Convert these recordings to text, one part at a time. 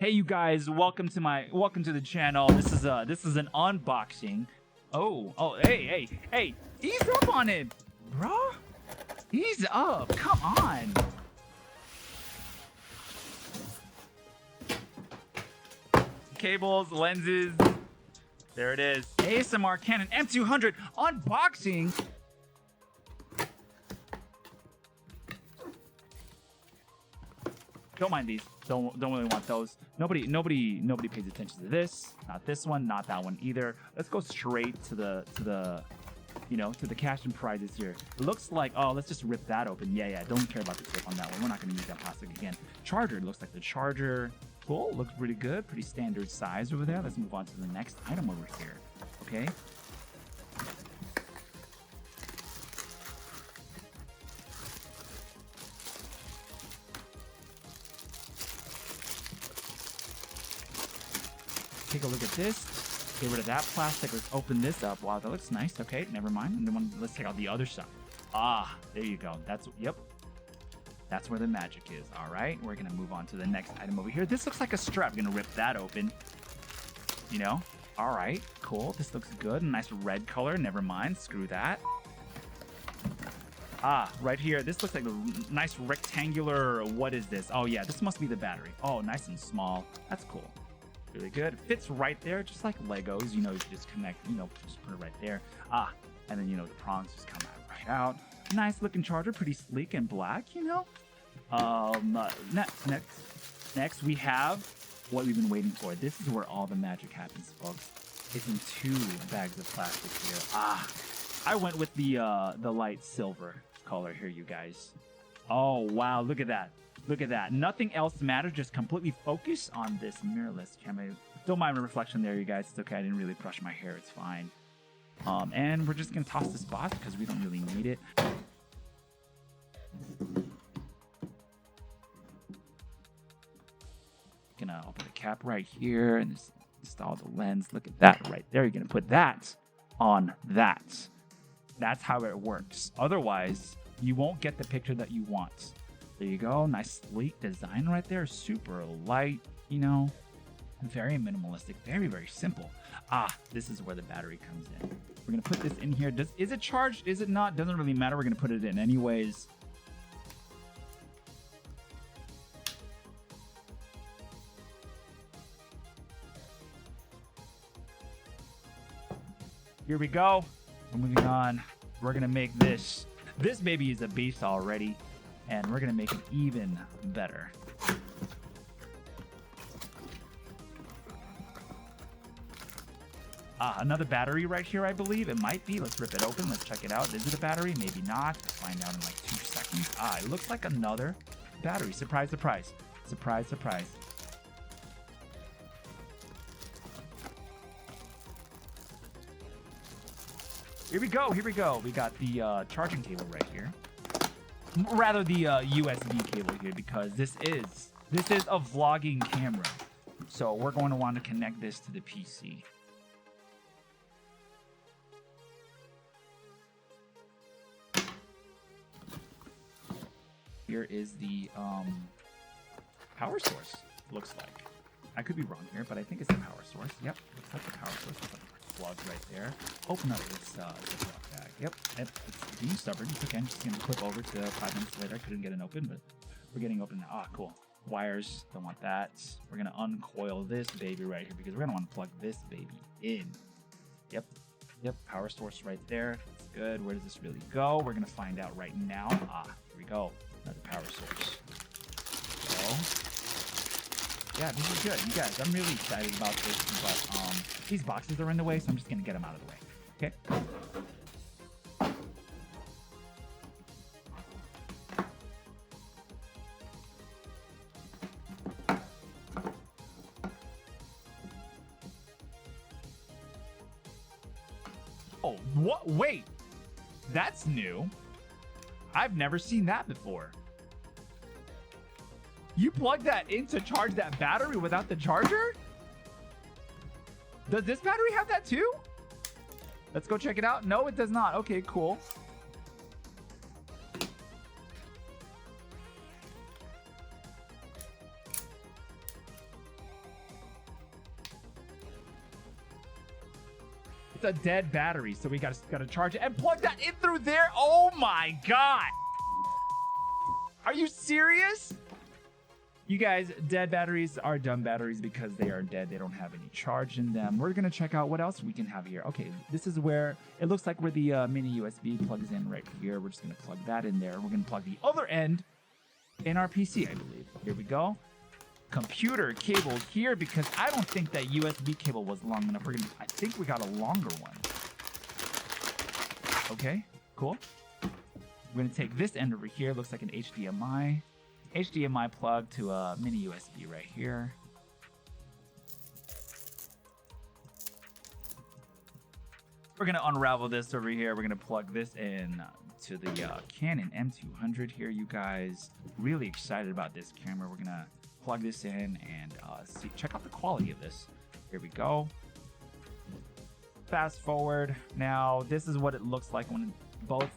Hey you guys, welcome to the channel. This is an unboxing. Oh, hey, ease up on it, bro. Ease up, come on. Cables, lenses. There it is. ASMR Canon M200 unboxing. Don't mind these. Don't really want those. Nobody pays attention to this. Not this one. Not that one either. Let's go straight to the cash and prizes here. It looks like, oh, let's just rip that open. Yeah. Don't care about the tip on that one. We're not gonna use that plastic again. Charger. It looks like the charger. Cool. Looks pretty good. Pretty standard size over there. Let's move on to the next item over here. Okay. Take a look at this. Get rid of that plastic. Let's open this up. Wow, that looks nice. Okay, never mind. And then let's take out the other side. Ah, there you go. Yep. That's where the magic is. All right, we're gonna move on to the next item over here. This looks like a strap. I'm gonna rip that open. All right, cool. This looks good. A nice red color. Never mind. Screw that. Ah, right here. This looks like a nice rectangular. What is this? Oh yeah, this must be the battery. Oh, nice and small. That's cool. Really good. Fits right there, just like Legos. You just connect. Just put it right there. Ah, and then the prongs just come out right out. Nice looking charger, pretty sleek and black. Next we have what we've been waiting for. This is where all the magic happens, folks. It's in 2 bags of plastic here. Ah, I went with the light silver color here, you guys. Oh wow, look at that. Look at that. Nothing else matters. Just completely focus on this mirrorless camera. Don't mind the reflection there, you guys. It's okay. I didn't really brush my hair. It's fine. And we're just going to toss this box because we don't really need it. Gonna open the cap right here and just install the lens. Look at that right there. You're going to put that on that. That's how it works. Otherwise, you won't get the picture that you want. There you go. Nice sleek design right there. Super light, very minimalistic. Very, very simple. Ah, this is where the battery comes in. We're going to put this in here. Is it charged? Is it not? Doesn't really matter. We're going to put it in anyways. Here we go. We're moving on. We're going to make this. This baby is a beast already. And we're going to make it even better. Another battery right here, I believe. It might be. Let's rip it open. Let's check it out. Is it a battery? Maybe not. Let's find out in like 2 seconds. It looks like another battery. Surprise, surprise. Surprise, surprise. Here we go. Here we go. We got the charging cable right here. Rather the USB cable here, because this is a vlogging camera, so we're going to want to connect this to the PC. Here is the power source. Looks like I could be wrong here, but I think it's the power source. Yep, looks like the power source. Plug right there. Open up this ziploc bag. Yep, it's being stubborn. It's okay. I'm just gonna click over to 5 minutes later. I couldn't get it open, but we're getting open now. Ah, cool. Wires, don't want that. We're gonna uncoil this baby right here because we're gonna want to plug this baby in. Yep, power source right there. That's good. Where does this really go? We're gonna find out right now. Here we go. Another power source. Yeah, this is good. You guys, I'm really excited about this, but these boxes are in the way, so I'm just gonna get them out of the way. Okay. Oh, what? Wait, that's new. I've never seen that before. You plug that in to charge that battery without the charger? Does this battery have that too? Let's go check it out. No, it does not. Okay, cool. it's a dead battery, so we gotta charge it and plug that in through there. Oh my god! Are you serious? You guys, dead batteries are dumb batteries because they are dead. They don't have any charge in them. We're gonna check out what else we can have here. Okay, this is where it looks like where the mini USB plugs in right here. We're just gonna plug that in there. We're gonna plug the other end in our PC, I believe. Here we go. Computer cable here because I don't think that USB cable was long enough. I think we got a longer one. Okay, cool. We're gonna take this end over here. Looks like an HDMI plug to a mini USB right here. We're gonna unravel this over here. We're gonna plug this in to the Canon M200 here, you guys. Really excited about this camera. We're gonna plug this in and check out the quality of this. Here we go. Fast forward. Now, this is what it looks like when both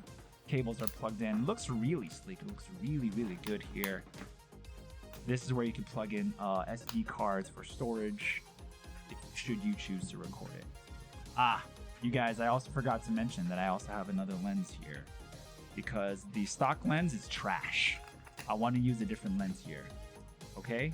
cables are plugged in. It looks really sleek. It looks really, really good here. This is where you can plug in SD cards for storage should you choose to record it. You guys, I also forgot to mention that I also have another lens here because the stock lens is trash. I want to use a different lens here. Okay?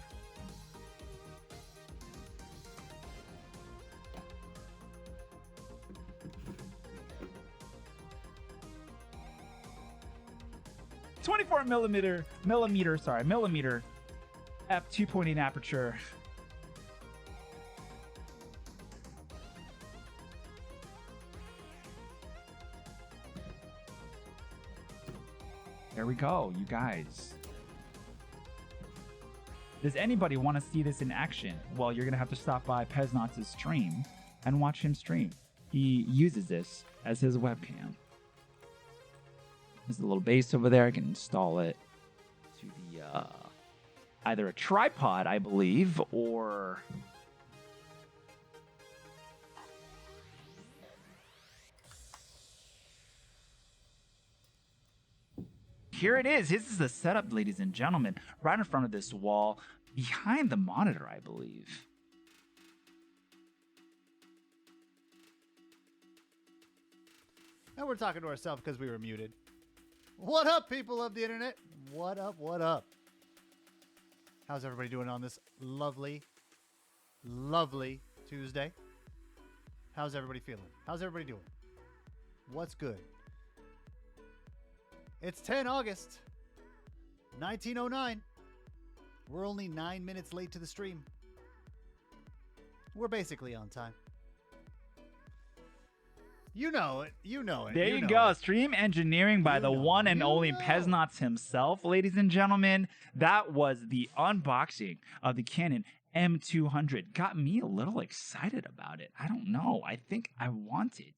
millimeter f2.8 aperture. There we go, you guys. Does anybody want to see this in action? Well, you're gonna have to stop by Pesnotz's stream and watch him stream. He uses this as his webcam. There's a little base over there. I can install it to the either a tripod, I believe, or here it is. This is the setup, ladies and gentlemen, right in front of this wall, behind the monitor, I believe. And we're talking to ourselves because we were muted. What up, people of the internet? What up, what up? How's everybody doing on this lovely, lovely Tuesday? How's everybody feeling? How's everybody doing? What's good? It's 10 August, 1909. We're only 9 minutes late to the stream. We're basically on time. You know it. You know it. There you go. Stream engineering by the one and only Pesnotz himself, ladies and gentlemen. That was the unboxing of the Canon M200. Got me a little excited about it. I don't know. I think I want it.